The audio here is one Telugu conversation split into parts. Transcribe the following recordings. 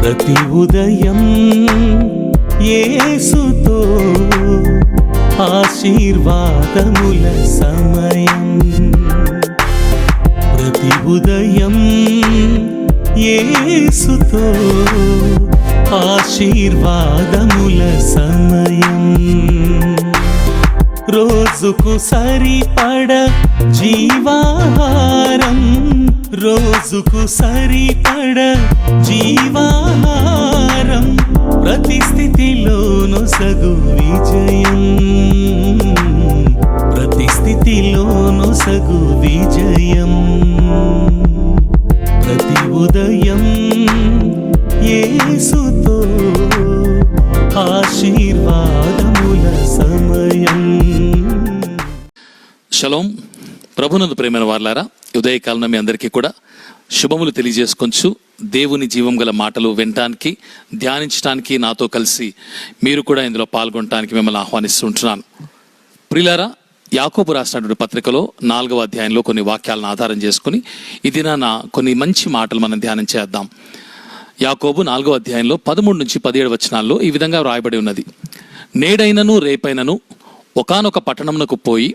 ప్రతి ఉదయం యేసుతో ఆశీర్వాదముల సమయం. ప్రతి ఉదయం యేసుతో ఆశీర్వాదముల సమయం. రోజుకు సరిపడ జీవాహారం, రోజుకు సరిపడ జీవాహారం, ప్రతి స్థితిలోను సగు విజయం, ప్రతి స్థితిలోను సగు విజయం. ప్రతి ఉదయం యేసుతో ఆశీర్వాదముల సమయం. షలోం. ప్రభునందు ప్రేమైన వారలారా, ఉదయకాలం మీ అందరికీ కూడా శుభములు తెలియజేసుకొంచు. దేవుని జీవం గల మాటలు వినటానికి, ధ్యానించడానికి నాతో కలిసి మీరు కూడా ఇందులో పాల్గొనడానికి మిమ్మల్ని ఆహ్వానిస్తుంటున్నాను. ప్రియులారా, యాకోబు రాసినటువంటి పత్రికలో 4వ అధ్యాయంలో కొన్ని వాక్యాలను ఆధారం చేసుకుని ఈ దినాన కొన్ని మంచి మాటలు మనం ధ్యానం చేద్దాం. యాకోబు 4వ అధ్యాయంలో 13 నుంచి 17 వచనాల్లో ఈ విధంగా వ్రాయబడి ఉన్నది. నేడైనను రేపైనను ఒకానొక పట్టణమునకు పోయి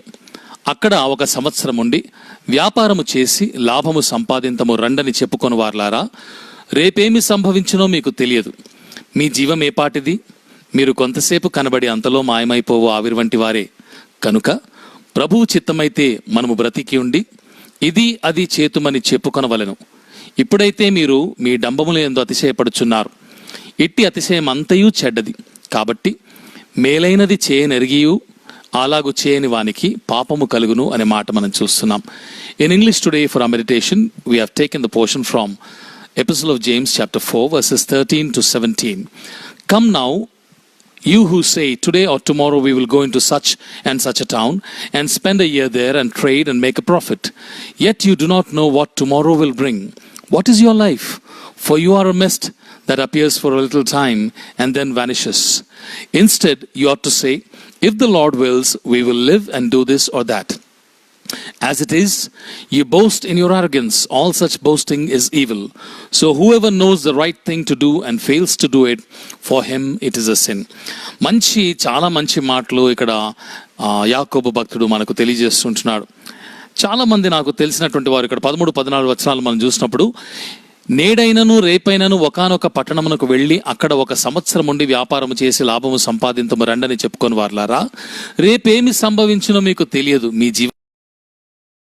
అక్కడ 1 సంవత్సరం ఉండి వ్యాపారము చేసి లాభము సంపాదింతము రండని చెప్పుకొని వారలారా, రేపేమి సంభవించునో మీకు తెలియదు. మీ జీవం ఏపాటిది? మీరు కొంతసేపు కనబడి అంతలో మాయమైపోవు ఆవిరి వంటి వారే. కనుక ప్రభువు చిత్తమైతే మనము బ్రతికి ఉండి ఇది అది చేతుమని చెప్పుకొనవలెను. ఇప్పుడైతే మీరు మీ డంబముల యందు అతిశయపడుచున్నారు. ఇట్టి అతిశయం అంతయు చెడ్డది. కాబట్టి మేలైనది చేయనెరిగియు అలాగు చేయని వానికి పాపము కలుగును అనే మాట మనం చూస్తున్నాం. In English today for hour meditation we have taken the portion from epistle of James chapter 4 verses 13 to 17. Come now, you who say, today or tomorrow we will go into such and such a town and spend a year there and trade and make a profit. Yet you do not know what tomorrow will bring. What is your life? For you are a mist that appears for a little time and then vanishes. Instead, you ought to say, if the Lord wills, we will live and do this or that. As it is, you boast in your arrogance. All such boasting is evil. So whoever knows the right thing to do and fails to do it, for him it is a sin. చాలా మంచి మాటలు ఇక్కడ యాకోబు భక్తుడు మనకు తెలియజేస్తుంటున్నాడు. చాలా మంది నాకు తెలిసినటువంటి వారు ఇక్కడ 13-14 వచనాలు మనం చూసినప్పుడు, నేడైనను రేపైనను ఒకానొక పట్టణమునకు వెళ్ళి అక్కడ 1 సంవత్సరం ఉండి వ్యాపారము చేసి లాభము సంపాదింతము రండని చెప్పుకొని వారలారా, రేపేమి సంభవించునో మీకు తెలియదు. మీ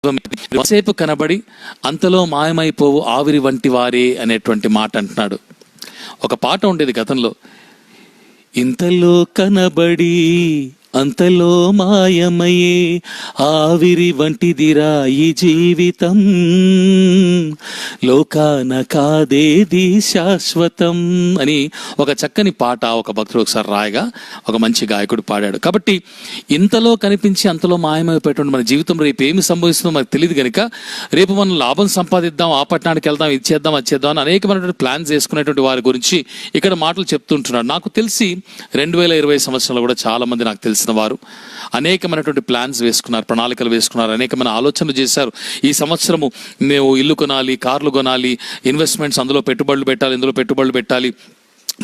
జీవసేపు కనబడి అంతలో మాయమైపోవు ఆవిరి వంటి వారే అనేటువంటి మాట అంటున్నాడు. ఒక పాట ఉండేది గతంలో, ఇంతలో కనబడి అంతలో మాయమయ్యే ఆవిరి వంటిదిరా ఈ జీవితం, లోకాన కాదేది శాశ్వతం అని ఒక చక్కని పాట ఒక భక్తుడు ఒకసారి రాయగా ఒక మంచి గాయకుడు పాడాడు. కాబట్టి ఇంతలో కనిపించి అంతలో మాయమైపోయేటువంటి మన జీవితం రేపు ఏమి సంభవిస్తుందో మనకు తెలియదు కనుక రేపు మనం లాభం సంపాదిద్దాం, ఆ పట్టణానికి వెళ్దాం, ఇది చేద్దాం, అది చేద్దాం అని అనేకమైనటువంటి ప్లాన్స్ వేసుకునేటువంటి వారి గురించి ఇక్కడ మాటలు చెప్తుంటున్నాడు. నాకు తెలిసి 2020 సంవత్సరంలో కూడా చాలా మంది నాకు తెలిసిన వారు అనేకమైనటువంటి ప్లాన్స్ వేసుకున్నారు, ప్రణాళికలు వేసుకున్నారు, అనేకమైన ఆలోచనలు చేశారు. ఈ సంవత్సరము మేము ఇల్లు కొనాలి, కార్లు కొనాలి, ఇన్వెస్ట్మెంట్స్ అందులో పెట్టుబడులు పెట్టాలి, ఇందులో పెట్టుబడులు పెట్టాలి,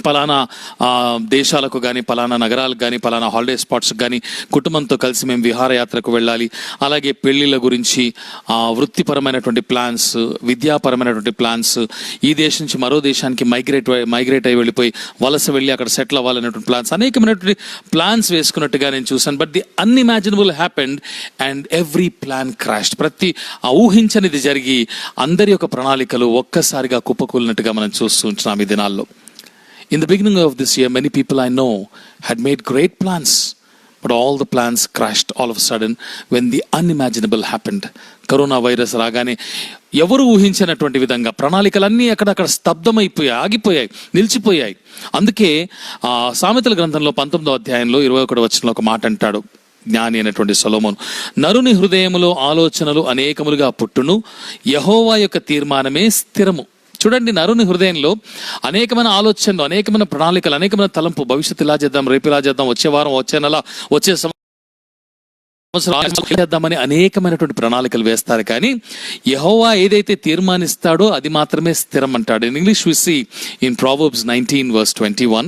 పలానా దేశాలకు కానీ, పలానా నగరాలకు కానీ, పలానా హాలిడే స్పాట్స్కి కానీ కుటుంబంతో కలిసి మేము విహారయాత్రకు వెళ్ళాలి. అలాగే పెళ్లిళ్ళ గురించి, వృత్తిపరమైనటువంటి ప్లాన్స్, విద్యాపరమైనటువంటి ప్లాన్స్, ఈ దేశం నుంచి మరో దేశానికి మైగ్రేట్ అయి వెళ్ళిపోయి వలస వెళ్ళి అక్కడ సెటిల్ అవ్వాలనేటువంటి ప్లాన్స్, అనేకమైనటువంటి ప్లాన్స్ వేసుకున్నట్టుగా నేను చూశాను. But the unimaginable happened and every plan crashed. ప్రతి ఊహించనిది జరిగి అందరి యొక్క ప్రణాళికలు ఒక్కసారిగా కుప్పకూలినట్టుగా మనం చూస్తూ ఉంటున్నాం ఈ దినాల్లో. In the beginning of this year, many people I know had made great plans, but all the plans crashed all of a sudden when the unimaginable happened. Corona virus రాగానే ఎవరు ఊహించినటువంటి విధంగా ప్రణాళికలన్నీ అక్కడక్కడ స్తబ్దమైపోయాయి, ఆగిపోయాయి, నిలిచిపోయాయి. అందుకే సామెతల గ్రంథంలో 19వ అధ్యాయంలో 21వ వచనంలో ఒక మాట అంటాడు జ్ఞాని అయినటువంటి సొలొమోను, నరుని హృదయములో ఆలోచనలు అనేకములుగా పుట్టును, యెహోవా యొక్క తీర్మానమే స్థిరము. చూడండి, నరుని హృదయంలో అనేకమైన ఆలోచనలు, అనేకమైన ప్రణాళికలు, అనేకమైన తలంపు, భవిష్యత్తు ఇలా చేద్దాం, రేపు ఇలా చేద్దాం, వచ్చే వారం, వచ్చే నెల, వచ్చే చేద్దామని అనేకమైనటువంటి ప్రణాళికలు వేస్తారు, కానీ యెహోవా ఏదైతే తీర్మానిస్తాడో అది మాత్రమే స్థిరం అంటాడు. In English we see in Proverbs 19:21,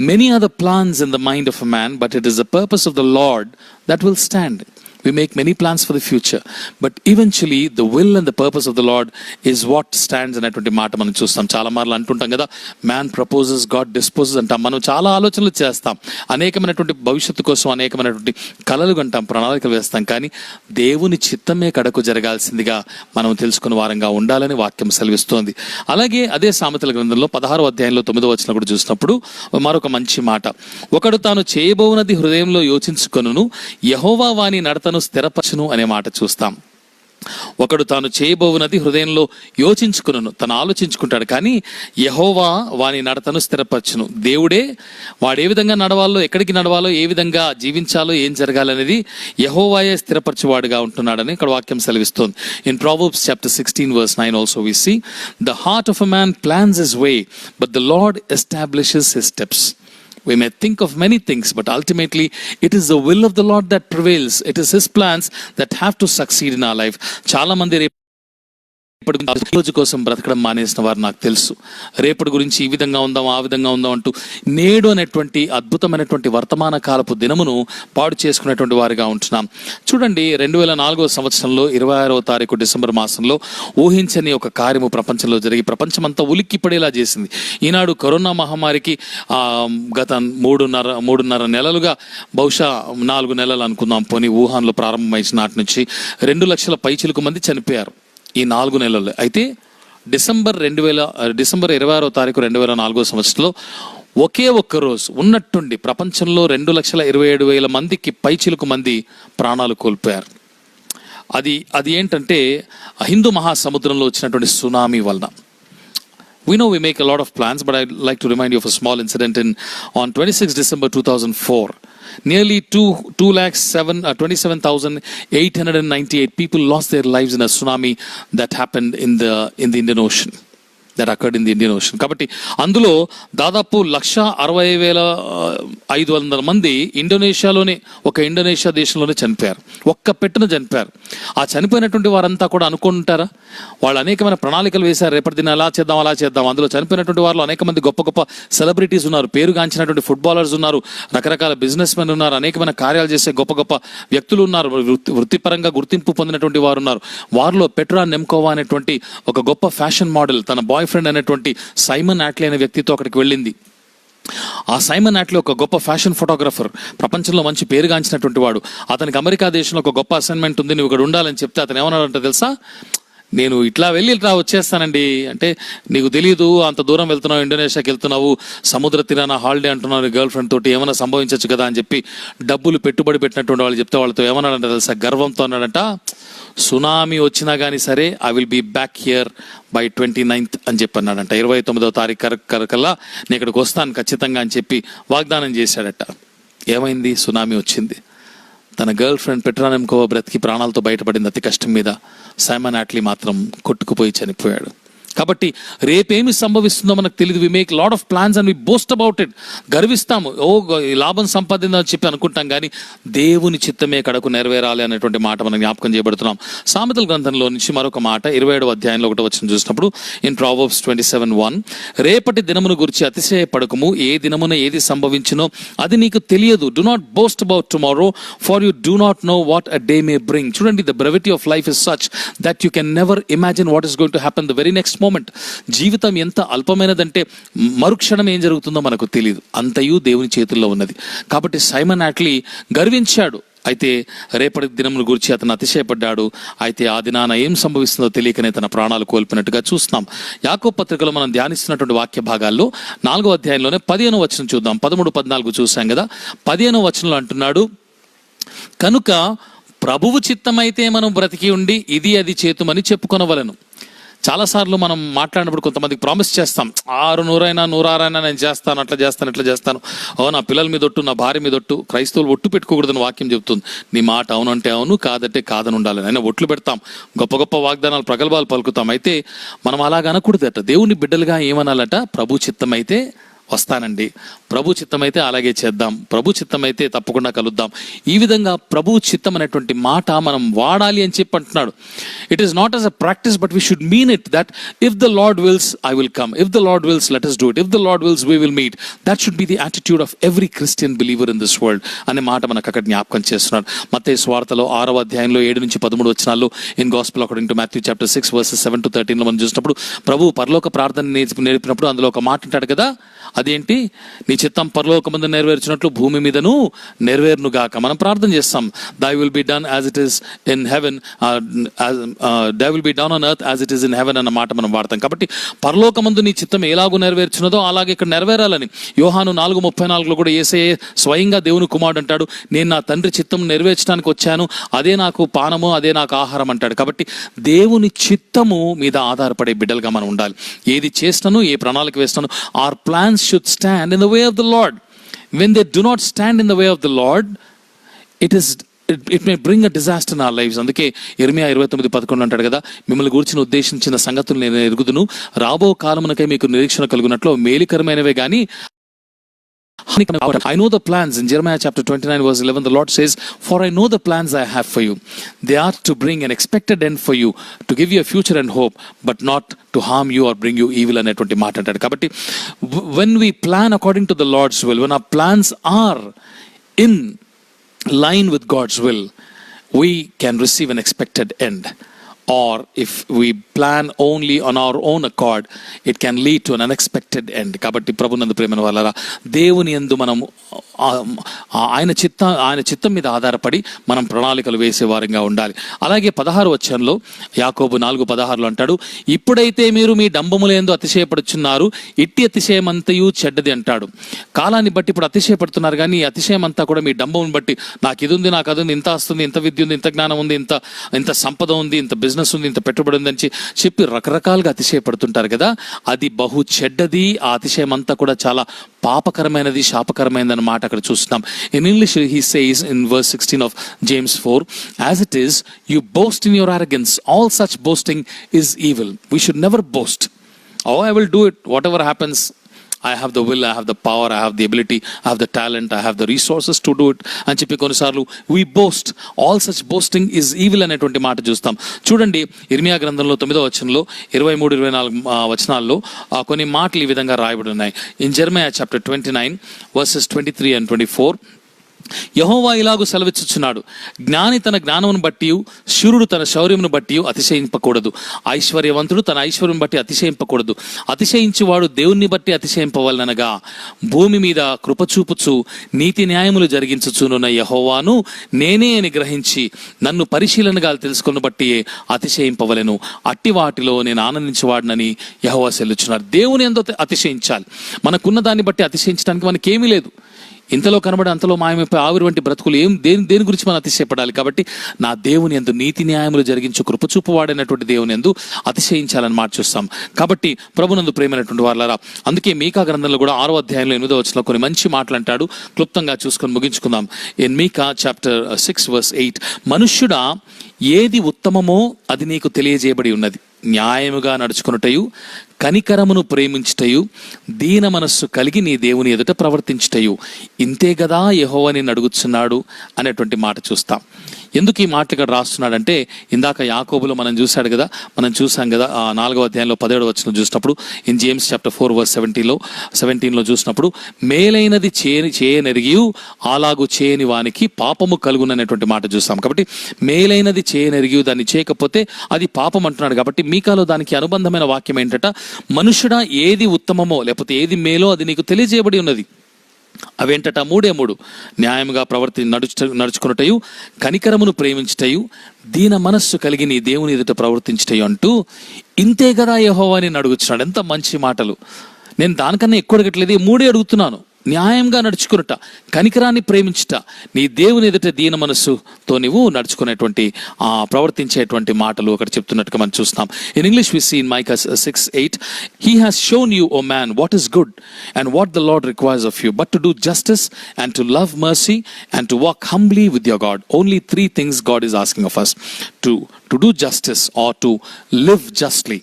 many are the plans in the mind of a man, but it is the purpose of the Lord that will stand. We make many plans for the future, but eventually the will and the purpose of the Lord is what stands అనేటువంటి మాట మనం చూస్తాం. చాలా మార్లు అంటుంటాం కదా, మ్యాన్ ప్రపోజెస్ గాడ్ డిస్పోజెస్ అంటాం. మనం చాలా ఆలోచనలు చేస్తాం, అనేకమైనటువంటి భవిష్యత్తు కోసం అనేకమైనటువంటి కలలు కంటాం, ప్రణాళికలు వేస్తాం, కానీ దేవుని చిత్తమే కడకు జరగాల్సిందిగా మనం తెలుసుకున్న వారంగా ఉండాలని వాక్యం సెలవిస్తోంది. అలాగే అదే సామెతల గ్రంథంలో 16వ అధ్యాయంలో 9వ వచనం కూడా చూసినప్పుడు మరొక మంచి మాట, ఒకడు తాను చేయబోవునది హృదయంలో యోచించుకొనును, యెహోవా వాని నడతను స్థిరపరచును అనే మాట చూస్తాం. ఒకడు తాను చేయబోవునది హృదయంలో యోచించుకును, తను ఆలోచించుకుంటాడు, కానీ యెహోవా వాని నడతను స్థిరపరచును. దేవుడే వాడు ఏ విధంగా నడవాలో, ఎక్కడికి నడవాలో, ఏ విధంగా జీవించాలో, ఏం జరగాలనేది యెహోవాయే స్థిరపరచువాడుగా ఉంటున్నాడని ఇక్కడ వాక్యం సెలవిస్తోంది. In Proverbs chapter 16:9 also we see, the heart of a man plans his way, but the Lord establishes his steps. We may think of many things, but ultimately it is the will of the Lord that prevails. It is His plans that have to succeed in our life. చాలా మంది రోజు కోసం బ్రతకడం మానేసిన వారు నాకు తెలుసు. రేపటి గురించి ఈ విధంగా ఉందాం, ఆ విధంగా ఉందాం అంటూ నేడు అనేటువంటి అద్భుతమైనటువంటి వర్తమాన కాలపు దినమును పాడు చేసుకునేటువంటి వారిగా ఉంటున్నాం. చూడండి, 2004వ సంవత్సరంలో 26వ తారీఖు డిసెంబర్ మాసంలో ఊహించని ఒక కార్యము ప్రపంచంలో జరిగి ప్రపంచమంతా ఉలిక్కి పడేలా చేసింది. ఈనాడు కరోనా మహమ్మారికి గత మూడున్నర నెలలుగా, బహుశా 4 నెలలు అనుకుందాం పోనీ, వుహాన్లో ప్రారంభమైన నాటి నుంచి 2 లక్షల పైచిలకు మంది చనిపోయారు ఈ 4 నెలల్లో. అయితే డిసెంబర్ 26వ తారీఖు 2004వ సంవత్సరంలో ఒకే ఒక్క రోజు ఉన్నట్టుండి ప్రపంచంలో 2,27,000 మందికి పైచిలకు మంది ప్రాణాలు కోల్పోయారు. అది ఏంటంటే హిందూ మహాసముద్రంలో వచ్చినటువంటి సునామీ వలన. We know we make a lot of plans, but I'd like to remind you of a small incident on 26 December 2004. Nearly 2,27,898 people lost their lives in a tsunami that happened in the Indian Ocean. That occurred in the Indian Ocean. కాబట్టి అందులో దాదాపు 1,60,500 మంది ఇండోనేషియాలోనే, ఒక ఇండోనేషియా దేశంలోనే చనిపోయారు. ఒక్క పెట్టున చనిపోయారు. ఆ చనిపోయినటువంటి వారంతా కూడా అనుకుంటారా, వాళ్ళు అనేకమైన ప్రణాళికలు వేశారు, రేపటి దిన అలా చేద్దాం అలా చేద్దాం. అందులో చనిపోయినటువంటి వారిలో అనేక మంది గొప్ప గొప్ప సెలబ్రిటీస్ ఉన్నారు, పేరుగాంచినటువంటి ఫుట్బాలర్స్ ఉన్నారు, రకరకాల బిజినెస్ మెన్ ఉన్నారు, అనేకమైన కార్యాలు చేసే గొప్ప గొప్ప వ్యక్తులు ఉన్నారు, వృత్తిపరంగా గుర్తింపు పొందినటువంటి వారు ఉన్నారు. వారిలో పెట్రా నెమ్కోవా అనేటువంటి ఒక గొప్ప ఫ్యాషన్ మోడల్ తన బాయ్ ఫ్రెండ్ అనేటువంటి సైమన్ యాట్లీ అనే వ్యక్తితో అక్కడికి వెళ్ళింది. ఆ సైమన్ యాట్లీ ఒక గొప్ప ఫ్యాషన్ ఫోటోగ్రఫర్, ప్రపంచంలో మంచి పేరుగాంచినటువంటి వాడు. అతనికి అమెరికా దేశంలో ఒక గొప్ప అసైన్మెంట్ ఉంది, నువ్వు ఇక్కడ ఉండాలని చెప్తే అతను ఏమన్నాడంటే తెలుసా, నేను ఇట్లా వచ్చేస్తానండి అంటే, నీకు తెలియదు అంత దూరం వెళ్తున్నావు, ఇండోనేషియాకి వెళ్తున్నావు, సముద్ర తీరాన హాలిడే అంటున్నావు గర్ల్ ఫ్రెండ్ తోటి, ఏమైనా సంభవించవచ్చు కదా అని చెప్పి డబ్బులు పెట్టుబడి పెట్టినటువంటి వాళ్ళు చెప్తే వాళ్ళతో ఏమన్నాడంటే తెలుసా, గర్వంతో అన్నాడంట, సునామీ వచ్చినా కానీ సరే I will be back here by 29th అని చెప్పి అన్నాడంట. 29వ తారీఖు కల్లా నేను ఇక్కడికి వస్తాను ఖచ్చితంగా అని చెప్పి వాగ్దానం చేశాడట. ఏమైంది, సునామీ వచ్చింది. తన గర్ల్ ఫ్రెండ్ పెట్రా నెమ్కోవా బ్రతికి ప్రాణాలతో బయటపడింది అతి కష్టం మీద. సైమన్ యాట్లీ మాత్రం కొట్టుకుపోయి చనిపోయాడు. కాబట్టి రేపేమి సంభవిస్తుందో మనకు తెలియదు. We make lot of plans and we boast about it. గర్విస్తాము, లాభం సంపాదిందని చెప్పి అనుకుంటాం, కానీ దేవుని చిత్తమే కడకు నెరవేరాలి అనేటువంటి మాట మనం జ్ఞాపకం చేయబడుతున్నాం. సామెతల గ్రంథంలో నుంచి మరొక మాట 27వ అధ్యాయంలో 1వ వచనం చూసినప్పుడు ఇన్ Proverbs 27:1, రేపటి దినమును గురించి అతిశయపడకము, ఏ దినమున ఏది సంభవించునో అది నీకు తెలియదు. Do not boast about tomorrow, for you do not know what a day may bring. చూడండి, the brevity of life is such that you can never imagine what is going to happen the very next moment. జీవితం ఎంత అల్పమైనదంటే మరుక్షణం ఏం జరుగుతుందో మనకు తెలియదు, అంతయు దేవుని చేతుల్లో ఉన్నది. కాబట్టి సైమన్ యాట్లీ గర్వించాడు, అయితే రేపటి దినముల గురించి అతను అతిశయపడ్డాడు. అయితే ఆ దినాన ఏం సంభవిస్తుందో తెలియకనే తన ప్రాణాలు కోల్పోయినట్టుగా చూస్తున్నాం. యాకోబు పత్రికలో మనం ధ్యానిస్తున్నటువంటి వాక్య భాగాల్లో 4వ అధ్యాయంలోనే 15వ వచనం చూద్దాం. 13-14 చూసాం కదా. 15వ వచనంలో అంటున్నాడు, కనుక ప్రభువు చిత్తమైతే మనం బ్రతికి ఉండి ఇది అది చేతుమని చెప్పుకొనవలెను. చాలాసార్లు మనం మాట్లాడినప్పుడు కొంతమందికి ప్రామిస్ చేస్తాం, 600 106 నేను చేస్తాను, అట్లా చేస్తాను, ఇట్లా చేస్తాను, నా పిల్లల మీద ఒట్టు, నా భార్య మీద ఒట్టు. క్రైస్తవులు ఒట్టు పెట్టుకోకూడదని వాక్యం చెబుతుంది. నీ మాట అవునంటే అవును, కాదంటే కాదని ఉండాలని. అయినా ఒట్లు పెడతాం, గొప్ప గొప్ప వాగ్దానాలు, ప్రగల్భాలు పలుకుతాం. అయితే మనం అలాగ అనకూడదట. దేవుని బిడ్డలుగా ఏమనాలట, ప్రభు చిత్తం అయితే వస్తానండి, ప్రభు చిత్తమైతే అలాగే చేద్దాం, ప్రభు చిత్తమైతే తప్పకుండా కలుద్దాం. ఈ విధంగా ప్రభు చిత్తం అనేటువంటి మాట మనం వాడాలి అని చెప్పి అంటున్నాడు. It is not as a practice, but we should mean it that if the Lord wills I will come, if the Lord wills let us do it, if the Lord wills we will meet. That should be the attitude of every Christian believer in this world అనే మాట మనకు అక్కడ జ్ఞాపకం చేస్తున్నాడు. మత్తయి సువార్తలో 6వ అధ్యాయంలో 7 నుంచి 13 వచనాల్లో in gospel according to Matthew chapter 6 versus 7 to 13 లో మనం చూసినప్పుడు ప్రభు పరలోక ప్రార్థన నేర్పినప్పుడు అందులో ఒక మాట అంటాడు కదా, అదేంటి, నీ చిత్తం పరలోకమందు నెరవేర్చినట్లు భూమి మీదను నెరవేరునుగాక. మనం ప్రార్థన చేస్తాం, thy will be done as it is in heaven, thy will be done on earth as it is in heaven అన్న మాట మనం వాడతాం. కాబట్టి పరలోకమందు నీ చిత్తం ఎలాగూ నెరవేర్చినదో అలాగే ఇక్కడ నెరవేరాలని యోహాను 4:34 కూడా యేసయ్య స్వయంగా దేవుని కుమారుడు అంటాడు, నేను నా తండ్రి చిత్తం నెరవేర్చడానికి వచ్చాను, అదే నాకు పానము, అదే నాకు ఆహారం అంటాడు. కాబట్టి దేవుని చిత్తము మీద ఆధారపడే బిడ్డలుగా మనం ఉండాలి. ఏది చేస్తాను, ఏ ప్రణాళిక వేస్తాను, our plans should stand in the way of the Lord. When they do not stand in the way of the Lord, it may bring a disaster in our lives. అందుకే యెర్మీయా 29:11 అంటాడు కదా, మిమ్మల్ని గూర్చిన ఉద్దేశించిన సంగతులు నేను ఎరుగుదును, రాబో కాలమునకై మీకు నిరీక్షణ కలుగునట్లు మేలుకరమైనవే గాని I know the plans. In Jeremiah chapter 29 verse 11, the Lord says, for I know the plans I have for you. They are to bring an expected end for you, to give you a future and hope, but not to harm you or bring you evil అనేటువంటి మాట అంటాడు. కాబట్టి when we plan according to the Lord's will, when our plans are in line with God's will, we can receive an expected end. Or if we plan only on our own accord, it can lead to an unexpected end. కాబట్టి ప్రభునందు ప్రేమైన వాళ్ళారా, దేవుని యందు మనం ఆయన చిత్తం మీద ఆధారపడి మనం ప్రణాళికలు వేసే వారంగా ఉండాలి. అలాగే 16వ వచనంలో యాకోబు 4:16 అంటాడు, ఇప్పుడైతే మీరు మీ డంబములందు అతిశయపడుచున్నారు, ఇట్టి అతిశయమంతయు చెడ్డది అంటాడు. కాలాన్ని బట్టి ఇప్పుడు అతిశయపడుతున్నారు, కానీ ఈ అతిశయం అంతా కూడా మీ డంబమును బట్టి, నాకు ఇది ఉంది, నాకు అది ఉంది, ఇంత వస్తుంది, ఇంత విద్య ఉంది, ఇంత జ్ఞానం ఉంది, ఇంత సంపద ఉంది, ఇంత బిజినెస్ ఉంది, ఇంత పెట్టుబడి ఉందని చెప్పి రకరకాలుగా అతిశయపడుతుంటారు కదా, అది బహు చెడ్డది. ఆ అతిశయం అంతా కూడా చాలా పాపకరమైనది, శాపకరమైనది అన్న మాట అక్కడ చూస్తున్నాం. In English he says in verse 16 of James 4, as it is you boast in your arrogance, all such boasting is evil. We should never boast, oh I will do it, whatever happens, I have the will, I have the power, I have the ability, I have the talent, I have the resources to do it అని చెప్పి కొన్నిసార్లు we boast. all such boasting is evil అనేటువంటి మాట చూస్తాం. చూడండి, ఇర్మియా గ్రంథంలో 9వ వచనంలో 23-24 వచనాల్లో కొన్ని మాటలు ఈ విధంగా రాయబడి ఉన్నాయి. ఇన్ జెర్మయా చాప్టర్ 29 వర్సెస్ 23 and 24, యెహోవా ఇలాగు సెలవిచ్చుచున్నాడు, జ్ఞాని తన జ్ఞానమును బట్టి, శూరుడు తన శౌర్యమును బట్టి అతిశయింపకూడదు, ఐశ్వర్యవంతుడు తన ఐశ్వర్యం బట్టి అతిశయింపకూడదు, అతిశయించువాడు దేవుణ్ణి బట్టి అతిశయింపవలనగా, భూమి మీద కృపచూపుచు నీతి న్యాయములు జరిగించుచునున్న యెహోవాను నేనే అని గ్రహించి నన్ను పరిశీలనగా తెలుసుకుని బట్టి అతిశయింపవలెను, అట్టి వాటిలో నేను ఆనందించేవాడినని యెహోవా సెలవిచ్చున్నాడు. దేవుని యందు అతిశయించాలి. మనకున్న దాన్ని బట్టి అతిశయించడానికి మనకేమీ లేదు. ఇంతలో కనబడి అంతలో మాయమైపోయి ఆవిరి వంటి బ్రతుకులు దేని గురించి మనం అతిశయపడాలి? కాబట్టి నా దేవుని యందు నీతి న్యాయములు జరిగించు కృపచూపు వాడైనటువంటి దేవుని యందు అతిశయించాలని మాట చూస్తాం. కాబట్టి ప్రభునందు ప్రేమైనటువంటి వారలారా, అందుకే మీకా గ్రంథంలో కూడా 6వ అధ్యాయంలో 8వ వచనంలో కొన్ని మంచి మాటలు అంటాడు. క్లుప్తంగా చూసుకొని ముగించుకుందాం. ఇన్ మీకా చాప్టర్ 6 verse 8, మనుష్యుడా ఏది ఉత్తమమో అది నీకు తెలియజేయబడి ఉన్నది, న్యాయముగా నడుచుకొనుటయు, కనికరమును ప్రేమించుటయు, దీన మనస్సు కలిగి నీ దేవుని ఎదుట ప్రవర్తించుటయు, ఇంతే కదా యెహోవా నిన్ను అడుగుచున్నాడు అనేటువంటి మాట చూస్తాం. ఎందుకు ఈ మాట ఇక్కడ రాస్తున్నాడంటే, ఇందాక యాకోబులో మనం చూసాం కదా 4వ అధ్యాయంలో 17వ వచనం చూసినప్పుడు, ఇన్ జేమ్స్ చాప్టర్ 4 verse 17లో చూసినప్పుడు, మేలైనది చేయనెరిగి అలాగు చేయని వానికి పాపము కలుగుననేటువంటి మాట చూస్తాం. కాబట్టి మేలైనది చేయనెరిగి దాన్ని చేయకపోతే అది పాపం అంటున్నాడు. కాబట్టి మీకాలో దానికి అనుబంధమైన వాక్యం ఏంటట, మనుషుడా ఏది ఉత్తమమో లేకపోతే ఏది మేలో అది నీకు తెలియజేయబడి ఉన్నది. అవేంటట? 3 న్యాయముగా నడుచుకున్నటయు, కనికరమును ప్రేమించుటయు, దీన మనస్సు కలిగి నీ దేవుని ఎదుట ప్రవర్తించుటయు అంటూ, ఇంతే కదా యెహోవా నిన్ను అడుగుతున్నాడు. ఎంత మంచి మాటలు! నేను దానికన్నా ఎక్కువ అడగట్లేదు, 3 అడుగుతున్నాను. న్యాయంగా నడుచుకున్నట, కనికరాన్ని ప్రేమించుట, నీ దేవుని ఎదుట దీన మనస్సుతో నువ్వు నడుచుకునేటువంటి ప్రవర్తించేటువంటి మాటలు అక్కడ చెప్తున్నట్టుగా మనం చూస్తాం. In English we see in Micah 6:8, he has shown you, O man, what is good and what the Lord requires of you, but to do justice and to love mercy and to walk humbly with your God. Only 3 things God is asking of us: to do justice or to live justly.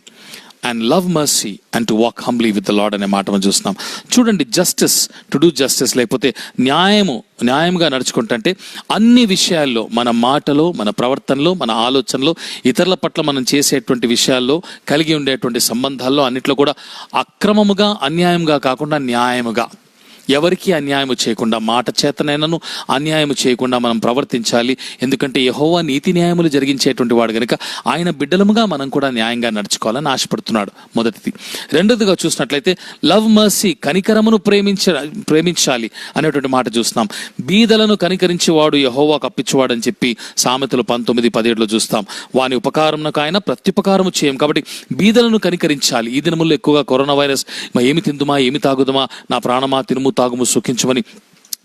And love mercy and to walk humbly with the lord అనే మాట మనం చూస్తున్నాం. చూడండి, జస్టిస్, టు డూ జస్టిస్, లేకపోతే న్యాయంగా నడుచుకుంటే అన్ని విషయాల్లో, మన మాటలో, మన ప్రవర్తనలో, మన ఆలోచనలో, ఇతరుల పట్ల మనం చేసేటువంటి విషయాల్లో, కలిగి ఉండేటువంటి సంబంధాల్లో అన్నిట్లో కూడా అక్రమముగా, అన్యాయంగా కాకుండా న్యాయముగా, ఎవరికి అన్యాయము చేయకుండా, మాట చేతనైనను అన్యాయము చేయకుండా మనం ప్రవర్తించాలి. ఎందుకంటే యెహోవా నీతి న్యాయములు జరిగించేటువంటి వాడు కనుక ఆయన బిడ్డలముగా మనం కూడా న్యాయంగా నడుచుకోవాలని ఆశపడుతున్నాడు. మొదటిది. రెండోదిగా చూసినట్లయితే లవ్ మర్సీ, కనికరమును ప్రేమించాలి అనేటువంటి మాట చూస్తున్నాం. బీదలను కనికరించేవాడు యెహోవాకు అప్పించేవాడు అని చెప్పి సామెతలు 19:17 చూస్తాం. వాని ఉపకారమునకు ఆయన ప్రత్యుపకారము చేయం. కాబట్టి బీదలను కనికరించాలి. ఈ దినముల్లో ఎక్కువగా కరోనా వైరస్, ఏమి తిందుమా, ఏమి తాగుదుమా, నా ప్రాణమా తినుము తాగుము సుఖించమని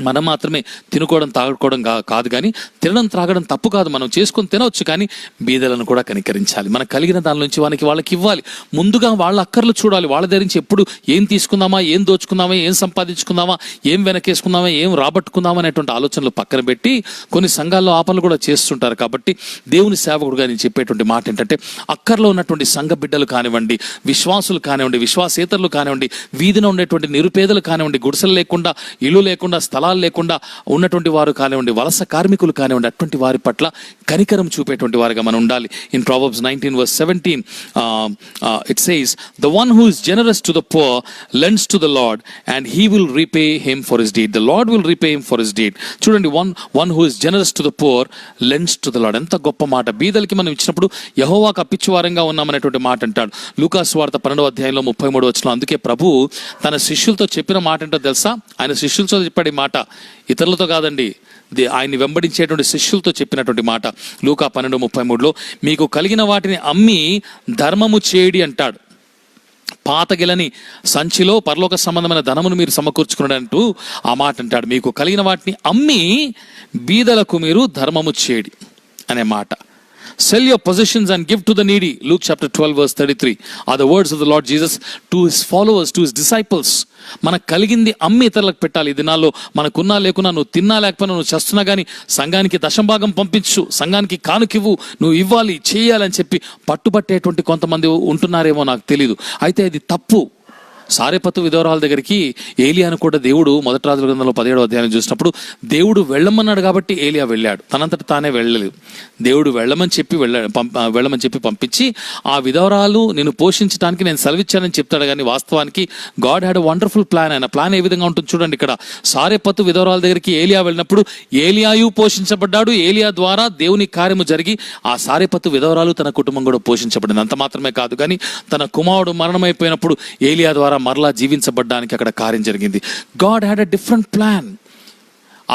మనం మాత్రమే తినుకోవడం తాగుకోవడం కాదు, కానీ తినడం త్రాగడం తప్పు కాదు, మనం చేసుకొని తినవచ్చు. కానీ బీదలను కూడా కనికరించాలి. మనకు కలిగిన దాని నుంచి వాళ్ళకి ఇవ్వాలి. ముందుగా వాళ్ళ అక్కర్లు చూడాలి. వాళ్ళ దగ్గర నుంచి ఎప్పుడు ఏం తీసుకుందామా, ఏం దోచుకుందామా, ఏం సంపాదించుకుందామా, ఏం వెనకేసుకుందామా, ఏం రాబట్టుకుందామా అనేటువంటి ఆలోచనలు పక్కన పెట్టి కొన్ని సంఘాల్లో ఆపనలు కూడా చేస్తుంటారు. కాబట్టి దేవుని సేవకుడుగా నేను చెప్పేటువంటి మాట ఏంటంటే, అక్కర్లో ఉన్నటువంటి సంఘ బిడ్డలు కానివ్వండి, విశ్వాసులు కానివ్వండి, విశ్వాసేతరులు కానివ్వండి, వీధిన ఉండేటువంటి నిరుపేదలు కానివ్వండి, గుడిసెలు లేకుండా, ఇల్లు లేకుండా, స్థలాలు లేకుండా ఉన్నటువంటి వారు కానివ్వండి, వలస కార్మికులు కానివ్వండి, అటువంటి వారి పట్ల కనికరం చూపేటువంటి వారుగా మనం ఉండాలి. In Proverbs 19:17 it says, the one who is generous to the poor lends to the Lord and he will repay him for his deed. The Lord will repay him for his deed. చూడండి, one who is generous to the poor lends to the Lord. ఎంత గొప్ప మాట. బీదలకి మనం ఇచ్చినప్పుడు యెహోవాకు అప్పిచ్చేవారంగా ఉన్నామనేటువంటి మాట అంటాడు. లూకా సువార్త 12:33. అందుకే ప్రభు తన శిష్యులతో చెప్పిన మాట ఏంటో తెలుసా? ఆయన శిష్యులతో చెప్పాడు ఈ మాట, ఇతరులతో కాదండి, ఆయన్ని వెంబడించేటువంటి శిష్యులతో చెప్పినటువంటి మాట. లూకా 12:33 మీకు కలిగిన వాటిని అమ్మి ధర్మము చేయడి అంటాడు. పాతగిలని సంచిలో పరలోక సంబంధమైన ధనమును మీరు సమకూర్చుకున్నాడంటూ ఆ మాట అంటాడు. మీకు కలిగిన వాటిని అమ్మి బీదలకు మీరు ధర్మము చేయడి అనే మాట. Sell your possessions and give to the needy. Luke chapter 12:33 are the words of the Lord Jesus to his followers, to his disciples. మనకు కలిగింది అమ్మి ఇతరులకు పెట్టాలి. ఈ దినాల్లో మనకున్నా లేకున్నా, నువ్వు తిన్నా లేకపోయినా, నువ్వు చేస్తున్నా కానీ సంఘానికి దశంభాగం పంపించు, సంఘానికి కానుకివ్వు, నువ్వు ఇవ్వాలి, చేయాలని చెప్పి పట్టుబట్టేటువంటి కొంతమంది ఉంటున్నారేమో నాకు తెలీదు. అయితే అది తప్పు. సారెపతు విధవరాల దగ్గరికి ఏలియాను కూడా దేవుడు 1 రాజుల గ్రంథంలో 17వ అధ్యాయం చూసినప్పుడు దేవుడు వెళ్ళమన్నాడు కాబట్టి ఏలియా వెళ్ళాడు, తనంతట తానే వెళ్ళలేదు. దేవుడు వెళ్ళమని చెప్పి పంపించి ఆ విధవరాలు నేను పోషించడానికి నేను సెలవిచ్చానని చెప్తాడు. కానీ వాస్తవానికి God had a wonderful plan. ఆయన ప్లాన్ ఏ విధంగా ఉంటుంది చూడండి. ఇక్కడ సారెపతు విధవరాల దగ్గరికి ఏలియా వెళ్ళినప్పుడు ఏలియాయు పోషించబడ్డాడు. ఏలియా ద్వారా దేవుని కార్యము జరిగి ఆ సారెపతు విధవరాలు తన కుటుంబం కూడా పోషించబడింది. అంత మాత్రమే కాదు, కానీ తన కుమారుడు మరణమైపోయినప్పుడు ఏలియా ద్వారా మరలా జీవించబడ్డానికి అక్కడ కార్యం జరిగింది. God had a different plan.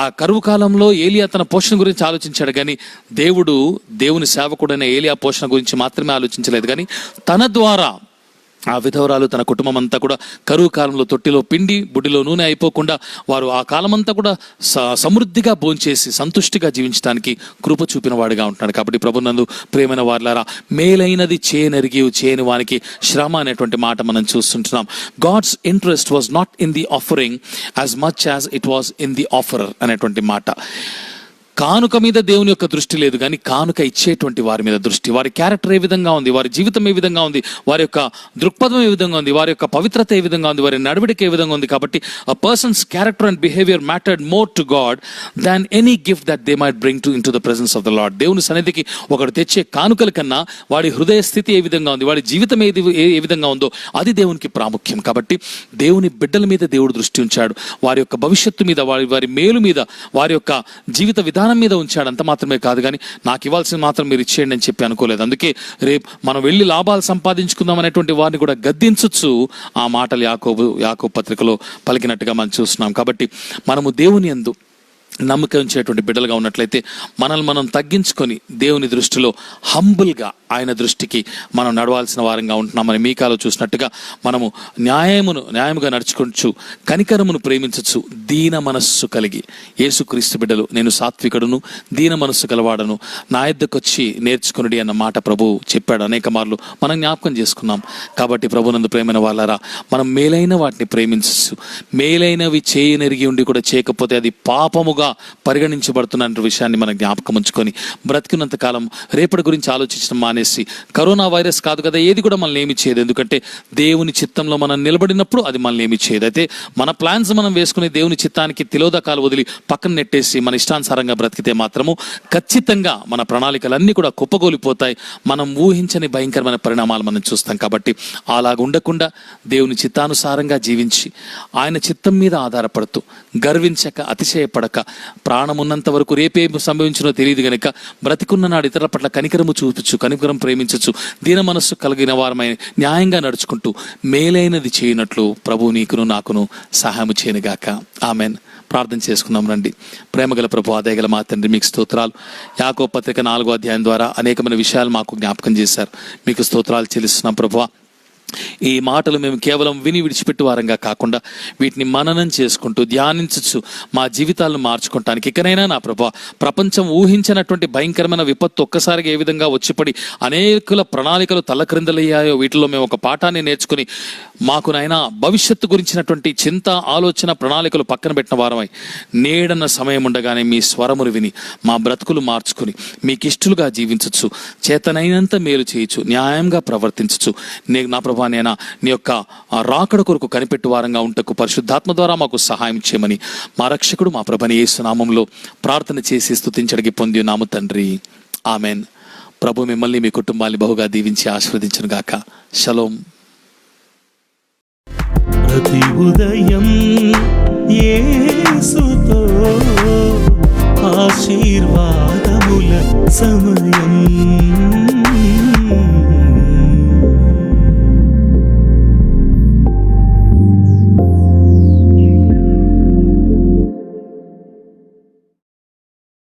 ఆ కరువు కాలంలో ఏలియా తన పోషణ గురించి ఆలోచించాడు, కానీ దేవుని సేవకుడైన ఏలియా పోషణ గురించి మాత్రమే ఆలోచించలేదు. కానీ తన ద్వారా ఆ విధవరాలు తన కుటుంబం అంతా కూడా కరువు కాలంలో తొట్టిలో పిండి బుడ్డిలో నూనె అయిపోకుండా వారు ఆ కాలమంతా కూడా సమృద్ధిగా భోంచేసి సంతుష్టిగా జీవించడానికి కృప చూపిన వాడిగా ఉంటున్నాడు. కాబట్టి ప్రభునందు ప్రియమైన వారులారా, మేలైనది చేయనెరిగి చేయని వానికి శ్రమ అనేటువంటి మాట మనం చూస్తుంటున్నాం. God's interest was not in the offering as much as it was in the offerer అనేటువంటి మాట. కానుక మీద దేవుని యొక్క దృష్టి లేదు, కానీ కానుక ఇచ్చేటువంటి వారి మీద దృష్టి. వారి క్యారెక్టర్ ఏ విధంగా ఉంది, వారి జీవితం ఏ విధంగా ఉంది, వారి యొక్క దృక్పథం ఏ విధంగా ఉంది, వారి యొక్క పవిత్రత ఏ విధంగా ఉంది, వారి నడవడిక ఏ విధంగా ఉంది. కాబట్టి a person's character and behavior mattered more to God than any gift that they might bring into the presence of the Lord. దేవుని సన్నిధికి ఒకడు తెచ్చే కానుకల కన్నా వాడి హృదయ స్థితి ఏ విధంగా ఉంది, వాడి జీవితం ఏ విధంగా ఉందో అది దేవునికి ప్రాముఖ్యం. కాబట్టి దేవుని బిడ్డల మీద దేవుడు దృష్టి ఉంచాడు. వారి యొక్క భవిష్యత్తు మీద, వారి మేలు మీద, వారి యొక్క జీవిత విధానం మీద ఉంచాడు. అంత మాత్రమే కాదు, కానీ నాకు ఇవ్వాల్సింది మాత్రం మీరు ఇచ్చేయండి అని చెప్పి అనుకోలేదు. అందుకే రేపు మనం వెళ్ళి లాభాలు సంపాదించుకుందాం అనేటువంటి వారిని కూడా గద్దించచ్చు ఆ మాటలు యాకోబు పత్రికలో పలికినట్టుగా మనం చూస్తున్నాం. కాబట్టి మనము దేవుని యందు నమ్మకం ఉంచేటువంటి బిడ్డలుగా ఉన్నట్లయితే మనల్ని మనం తగ్గించుకొని దేవుని దృష్టిలో హంబుల్గా ఆయన దృష్టికి మనం నడవాల్సిన వారంగా ఉంటున్నామని మీకాలో చూసినట్టుగా మనము న్యాయముగా నడుచుకొచ్చు, కనికరమును ప్రేమించచ్చు, దీన మనస్సు కలిగి. యేసుక్రీస్తు బిడ్డలు నేను సాత్వికుడును దీన మనస్సు గలవాడను, నా యొద్దకొచ్చి నేర్చుకొనుడి అన్న మాట ప్రభు చెప్పాడు అనేక మార్లు మనం జ్ఞాపకం చేసుకున్నాం. కాబట్టి ప్రభునందు ప్రేమైన వాళ్ళారా, మనం మేలైన వాటిని ప్రేమించచ్చు. మేలైనవి చేయనెరిగి ఉండి కూడా చేయకపోతే అది పాపముగా ధన్యులుగా పరిగణించబడుతున్న విషయాన్ని మనం జ్ఞాపకం ఉంచుకొని బ్రతికినంత కాలం రేపటి గురించి ఆలోచించడం మానేసి, కరోనా వైరస్ కాదు కదా, ఏది కూడా మనల్ని ఏమి చేయదు. ఎందుకంటే దేవుని చిత్తంలో మనం నిలబడినప్పుడు అది మనల్ని ఏమి చేయదు. అయితే మన ప్లాన్స్ మనం వేసుకుని దేవుని చిత్తానికి తిలోదకాలు వదిలి పక్కన నెట్టేసి మన ఇష్టానుసారంగా బ్రతికితే మాత్రము ఖచ్చితంగా మన ప్రణాళికలన్నీ కూడా కుప్పగోలిపోతాయి. మనం ఊహించని భయంకరమైన పరిణామాలు మనం చూస్తాం. కాబట్టి అలాగ ఉండకుండా దేవుని చిత్తానుసారంగా జీవించి ఆయన చిత్తం మీద ఆధారపడుతూ గర్వించక అతిశయపడక, ప్రాణమున్నంత వరకు రేపేం సంభవించినో తెలియదు గనుక బ్రతికున్న నాడు ఇతరుల పట్ల కనికరము చూపించు, కనికరం ప్రేమించచ్చు, దీన మనస్సు కలిగిన వారమై న్యాయంగా నడుచుకుంటూ మేలైనది చేయనట్లు ప్రభు నీకును నాకును సహాయం చేయనుగాక. ఆమెన్. ప్రార్థన చేసుకుందాం రండి. ప్రేమగల ప్రభు, ఆదయగల మా తండ్రి, మీకు స్తోత్రాలు. యాకోబు పత్రిక 4వ అధ్యాయం ద్వారా అనేకమైన విషయాలు మాకు జ్ఞాపకం చేశారు. మీకు స్తోత్రాలు చెల్లిస్తున్నాం ప్రభువా. ఈ మాటలు మేము కేవలం విని విడిచిపెట్టు వారంగా కాకుండా వీటిని మననం చేసుకుంటూ ధ్యానించచ్చు మా జీవితాలను మార్చుకోవటానికి, ఇకనైనా నా ప్రభా ప్రపంచం ఊహించినటువంటి భయంకరమైన విపత్తు ఒక్కసారిగా ఏ విధంగా వచ్చిపడి అనేకుల ప్రణాళికలు తల్లక్రిందలయ్యాయో వీటిలో మేము ఒక పాఠాన్ని నేర్చుకుని మాకు నైనా భవిష్యత్తు గురించినటువంటి చింత, ఆలోచన, ప్రణాళికలు పక్కన పెట్టిన వారమై నేడన్న సమయం ఉండగానే మీ స్వరములు విని మా బ్రతుకులు మార్చుకుని మీకు ఇష్టలుగా జీవించచ్చు, చేతనైనంత మేలు చేయొచ్చు, న్యాయంగా ప్రవర్తించచ్చు. నా ప్రభా నేనా నీ యొక్క రాకడ కొరకు కనిపెట్టు వారంగా ఉంటకు పరిశుద్ధాత్మ ద్వారా మాకు సహాయం చేయమని మా రక్షకుడు మా ప్రభుని యేసు నామములో ప్రార్థన చేసి స్తుతించడికి పొంది నాము తండ్రి. ఆమెన్. ప్రభు మిమ్మల్ని మీ కుటుంబాన్ని బహుగా దీవించి ఆశీర్వదించును గాక. షలోం. ప్రతి ఉదయం యేసుతో ఆశీర్వాదముల సమయం.